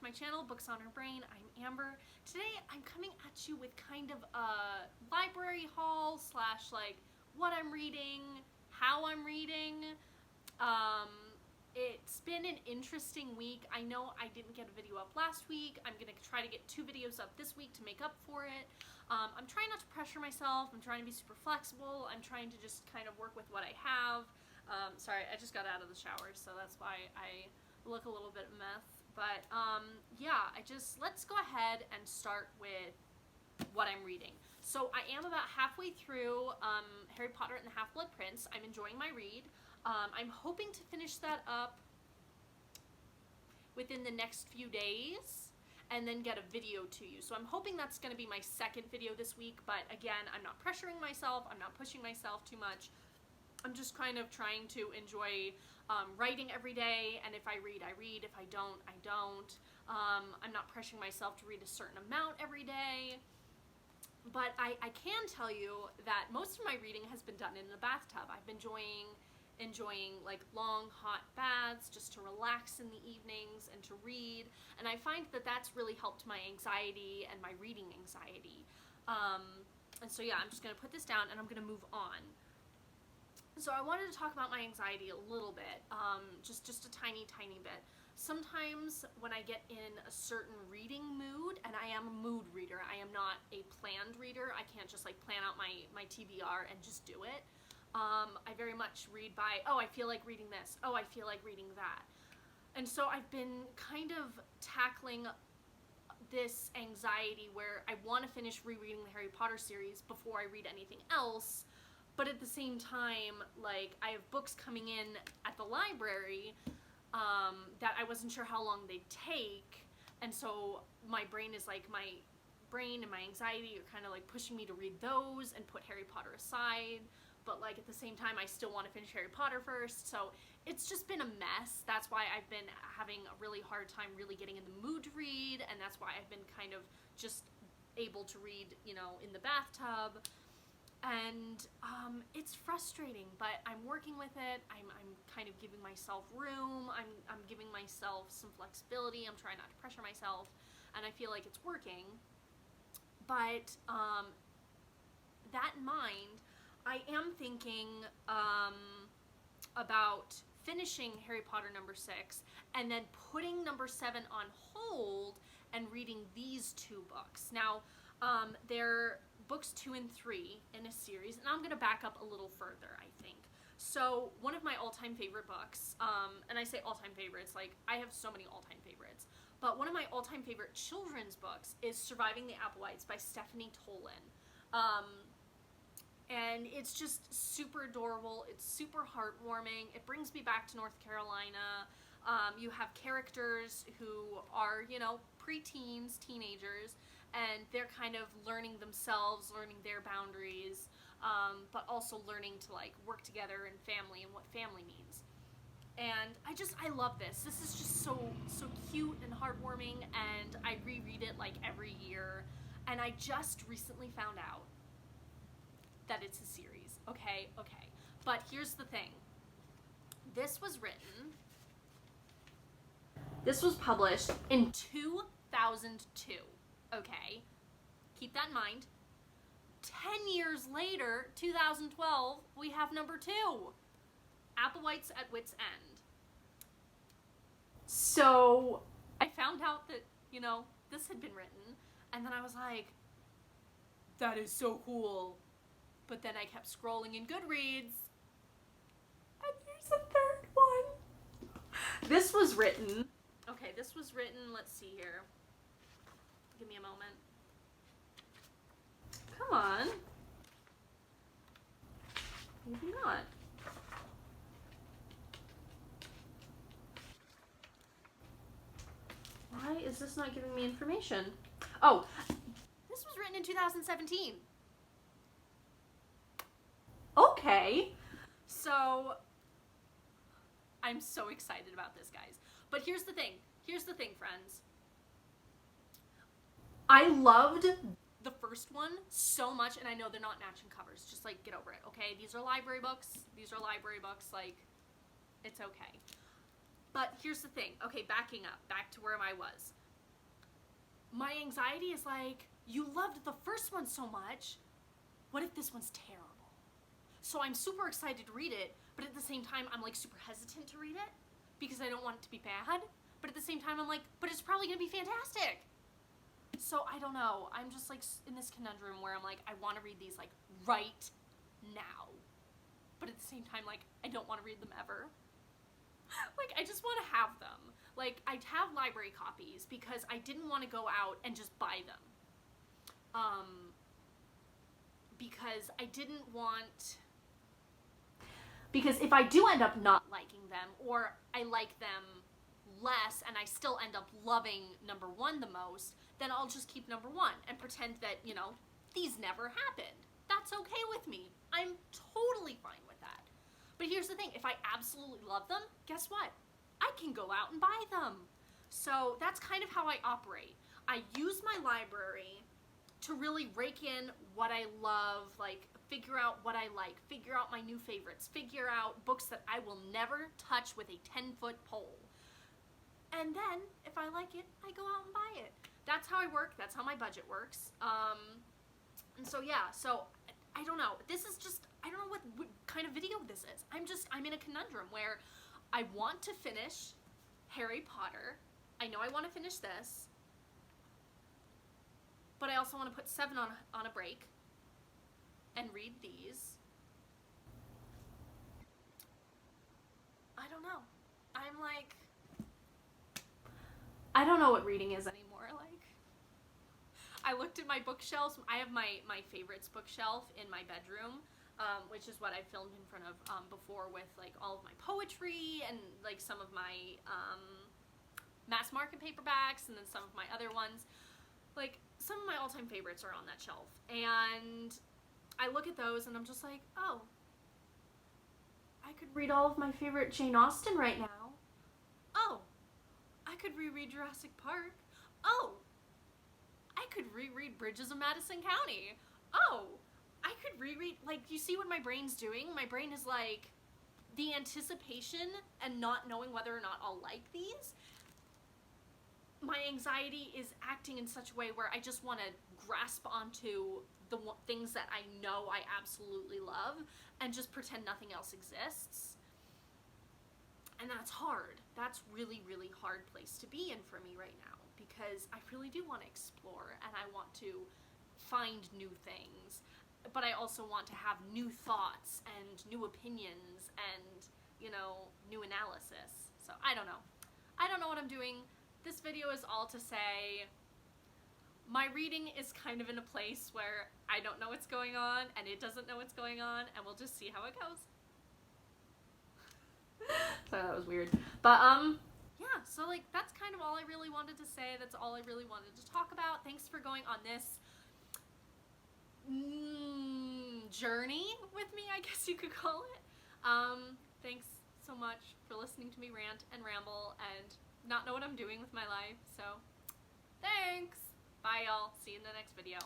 my channel, Books on Her Brain. I'm Amber. Today I'm coming at you with kind of a library haul slash like what I'm reading, how I'm reading. It's been an interesting week. I know I didn't get a video up last week. I'm gonna try to get 2 videos up this week to make up for it. I'm trying not to pressure myself. I'm trying to be super flexible. I'm trying to just kind of work with what I have. Sorry, I just got out of the shower, so that's why I look a little bit of a mess. But yeah, let's go ahead and start with what I'm reading. So I am about halfway through Harry Potter and the Half-Blood Prince. I'm enjoying my read. I'm hoping to finish that up within the next few days and then get a video to you. So I'm hoping that's going to be my second video this week, but again, I'm not pressuring myself, I'm not pushing myself too much. I'm just kind of trying to enjoy writing every day, and if I read, I read. If I don't, I don't. I'm not pressuring myself to read a certain amount every day. But I can tell you that most of my reading has been done in the bathtub. I've been enjoying like long hot baths just to relax in the evenings and to read, and I find that that's really helped my anxiety and my reading anxiety. And so yeah, I'm just gonna put this down and I'm gonna move on. So I wanted to talk about my anxiety a little bit, just a tiny bit. Sometimes when I get in a certain reading mood, and I am a mood reader, I am not a planned reader. I can't just like plan out my TBR and just do it. I very much read by, oh, I feel like reading this, oh, I feel like reading that. And so I've been kind of tackling this anxiety where I want to finish rereading the Harry Potter series before I read anything else, but at the same time, like, I have books coming in at the library that I wasn't sure how long they'd take, and so my brain and my anxiety are kind of like pushing me to read those and put Harry Potter aside, but like at the same time I still want to finish Harry Potter first, so it's just been a mess. That's why I've been having a really hard time really getting in the mood to read, and that's why I've been kind of just able to read, you know, in the bathtub. And it's frustrating, but I'm working with it. I'm kind of giving myself room. I'm giving myself some flexibility. I'm trying not to pressure myself, and I feel like it's working. But that in mind, I am thinking about finishing Harry Potter number 6 and then putting number 7 on hold and reading these 2 books. Now, they're books 2 and 3 in a series, and I'm going to back up a little further, I think. So one of my all-time favorite books, and I say all-time favorites, like I have so many all-time favorites, but one of my all-time favorite children's books is Surviving the Applewhites by Stephanie Tolan. And it's just super adorable, it's super heartwarming, it brings me back to North Carolina. You have characters who are, you know, preteens, teenagers, and they're kind of learning themselves, learning their boundaries, but also learning to like work together in family and what family means. And I love this. This is just so cute and heartwarming, and I reread it like every year. And I just recently found out that it's a series. Okay. But here's the thing. This was published in 2002. Okay, keep that in mind. 10 years later, 2012, we have number 2, Applewhites at Wit's End. So I found out that, you know, this had been written, and then I was like, that is so cool. But then I kept scrolling in Goodreads, and there's a 3rd one. This was written, let's see here. Give me a moment. Come on. Maybe not. Why is this not giving me information? Oh, this was written in 2017. Okay. So, I'm so excited about this, guys. But here's the thing, friends. I loved the first one so much, and I know they're not matching covers. Just like, get over it, okay? These are library books, like, it's okay. But here's the thing. Okay, backing up, back to where I was. my anxiety is like, you loved the first one so much, what if this one's terrible? So I'm super excited to read it, but at the same time, I'm like super hesitant to read it because I don't want it to be bad. But at the same time, I'm like, but it's probably gonna be fantastic. So I don't know. I'm just like in this conundrum where I'm like, I want to read these like right now. But at the same time, like, I don't want to read them ever. Like, I just want to have them. Like, I'd have library copies because I didn't want to go out and just buy them. Because I didn't want... Because if I do end up not liking them, or I like them less and I still end up loving number 1 the most, then I'll just keep number 1 and pretend that, you know, these never happened. That's okay with me. I'm totally fine with that. But here's the thing, if I absolutely love them, guess what? I can go out and buy them. So that's kind of how I operate. I use my library to really rake in what I love, like figure out what I like, figure out my new favorites, figure out books that I will never touch with a 10-foot pole. And then, if I like it, I go out and buy it. That's how I work, that's how my budget works. And so yeah, so I don't know. This is just, I don't know what kind of video this is. I'm in a conundrum where I want to finish Harry Potter. I know I want to finish this. But I also want to put 7 on a break and read these. I don't know. I'm like, I don't know what reading is anymore. Like, I looked at my bookshelves. I have my favorites bookshelf in my bedroom, which is what I filmed in front of before with like all of my poetry and like some of my mass market paperbacks and then some of my other ones. Like, some of my all-time favorites are on that shelf. And I look at those and I'm just like, oh, I could read all of my favorite Jane Austen right now. Oh, I could reread Jurassic Park. Oh, I could reread Bridges of Madison County. Oh, I could reread, like, you see what my brain's doing? My brain is like, the anticipation and not knowing whether or not I'll like these. My anxiety is acting in such a way where I just want to grasp onto the things that I know I absolutely love and just pretend nothing else exists. And that's hard. That's really, really hard place to be in for me right now because I really do want to explore and I want to find new things, but I also want to have new thoughts and new opinions and, you know, new analysis. So I don't know. I don't know what I'm doing. This video is all to say my reading is kind of in a place where I don't know what's going on and it doesn't know what's going on and we'll just see how it goes. So that was weird. But yeah, so like that's kind of all I really wanted to say. That's all I really wanted to talk about. Thanks for going on this journey with me, I guess you could call it. Thanks so much for listening to me rant and ramble and not know what I'm doing with my life. So thanks. Bye y'all. See you in the next video.